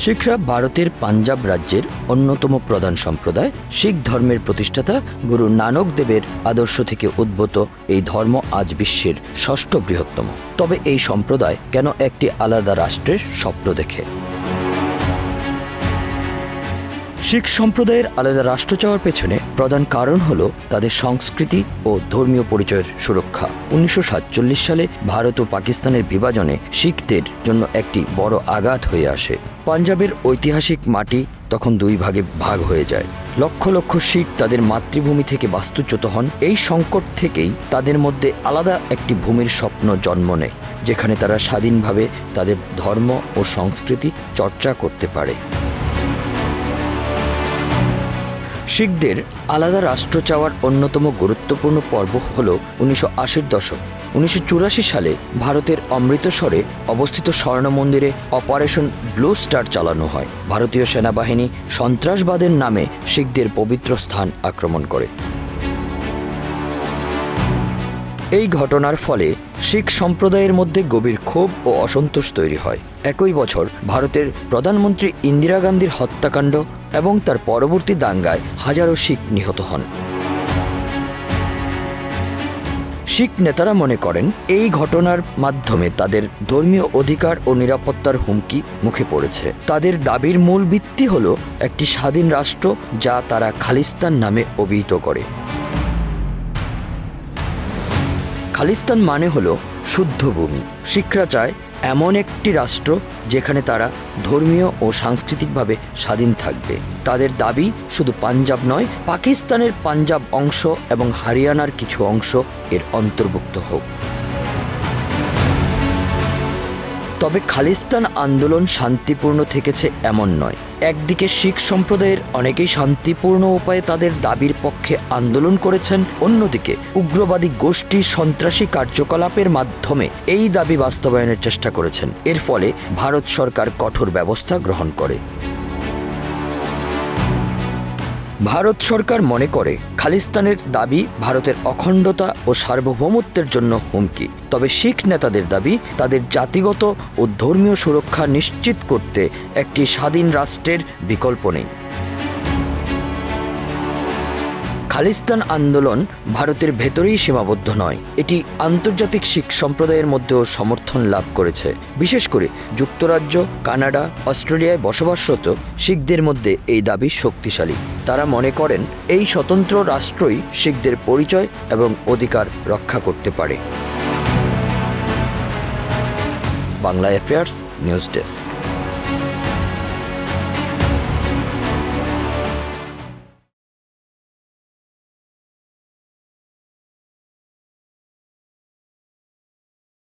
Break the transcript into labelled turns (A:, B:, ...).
A: শিখরা ভারতের পাঞ্জাব রাজ্যের অন্যতম প্রধান সম্প্রদায়। শিখ ধর্মের প্রতিষ্ঠাতা গুরু নানক দেবের আদর্শ থেকে উদ্ভূত এই ধর্ম আজ বিশ্বের ষষ্ঠ বৃহত্তম। তবে এই সম্প্রদায় কেন একটি আলাদা রাষ্ট্রের স্বপ্ন দেখে? শিখ সম্প্রদায়ের আলাদা রাষ্ট্র চাওয়ার পেছনে প্রধান কারণ হল তাদের সংস্কৃতি ও ধর্মীয় পরিচয়ের সুরক্ষা। 1947 সালে ভারত ও পাকিস্তানের বিভাজনে শিখদের জন্য একটি বড় আঘাত হয়ে আসে। পাঞ্জাবের ঐতিহাসিক মাটি তখন দুই ভাগে ভাগ হয়ে যায়। লক্ষ লক্ষ শিখ তাদের মাতৃভূমি থেকে বাস্তুচ্যুত হন। এই সংকট থেকেই তাদের মধ্যে আলাদা একটি ভূমির স্বপ্ন জন্ম নেয়, যেখানে তারা স্বাধীনভাবে তাদের ধর্ম ও সংস্কৃতি চর্চা করতে পারে। শিখদের আলাদা রাষ্ট্র চাওয়ার অন্যতম গুরুত্বপূর্ণ পর্ব হল 1980-র দশক। 1984 সালে ভারতের অমৃতসরে অবস্থিত স্বর্ণ মন্দিরে অপারেশন ব্লু স্টার চালানো হয়। ভারতীয় সেনাবাহিনী সন্ত্রাসবাদের নামে শিখদের পবিত্র স্থান আক্রমণ করে। এই ঘটনার ফলে শিখ সম্প্রদায়ের মধ্যে গভীর ক্ষোভ ও অসন্তোষ তৈরি হয়। একই বছর ভারতের প্রধানমন্ত্রী ইন্দিরা গান্ধীর হত্যাকাণ্ড এবং তার পরবর্তী দাঙ্গায় হাজারো শিখ নিহত হন। শিখ নেতারা মনে করেন এই ঘটনার মাধ্যমে তাদের ধর্মীয় অধিকার ও নিরাপত্তার হুমকি মুখে পড়েছে। তাদের দাবির মূল ভিত্তি হল একটি স্বাধীন রাষ্ট্র, যা তারা খালিস্তান নামে অভিহিত করে। খালিস্তান মানে হলো শুদ্ধ ভূমি। শিখরা চায় এমন একটি রাষ্ট্র যেখানে তারা ধর্মীয় ও সাংস্কৃতিকভাবে স্বাধীন থাকবে। তাদের দাবি শুধু পাঞ্জাব নয়, পাকিস্তানের পাঞ্জাব অংশ এবং হরিয়ানার কিছু অংশ এর অন্তর্ভুক্ত হোক। তবে খালিস্তান আন্দোলন শান্তিপূর্ণ থেকেছে এমন নয়। একদিকে শিখ সম্প্রদায়ের অনেকেই শান্তিপূর্ণ উপায়ে তাদের দাবির পক্ষে আন্দোলন করেছেন, অন্যদিকে উগ্রবাদী গোষ্ঠী সন্ত্রাসী কার্যকলাপের মাধ্যমে এই দাবি বাস্তবায়নের চেষ্টা করেছেন। এর ফলে ভারত সরকার কঠোর ব্যবস্থা গ্রহণ করে। ভারত সরকার মনে করে খালিস্তানের দাবি ভারতের অখণ্ডতা ও সার্বভৌমত্বের জন্য হুমকি। তবে শিখ নেতাদের দাবি তাদের জাতিগত ও ধর্মীয় সুরক্ষা নিশ্চিত করতে একটি স্বাধীন রাষ্ট্রের বিকল্প নেই। খালিস্তান আন্দোলন ভারতের ভেতরেই সীমাবদ্ধ নয়, এটি আন্তর্জাতিক শিখ সম্প্রদায়ের মধ্যেও সমর্থন লাভ করেছে। বিশেষ করে যুক্তরাজ্য, কানাডা, অস্ট্রেলিয়ায় বসবাসরত শিখদের মধ্যে এই দাবি শক্তিশালী। তারা মনে করেন এই স্বতন্ত্র রাষ্ট্রই শিখদের পরিচয় এবং অধিকার রক্ষা করতে পারে। Bangla affairs news desk.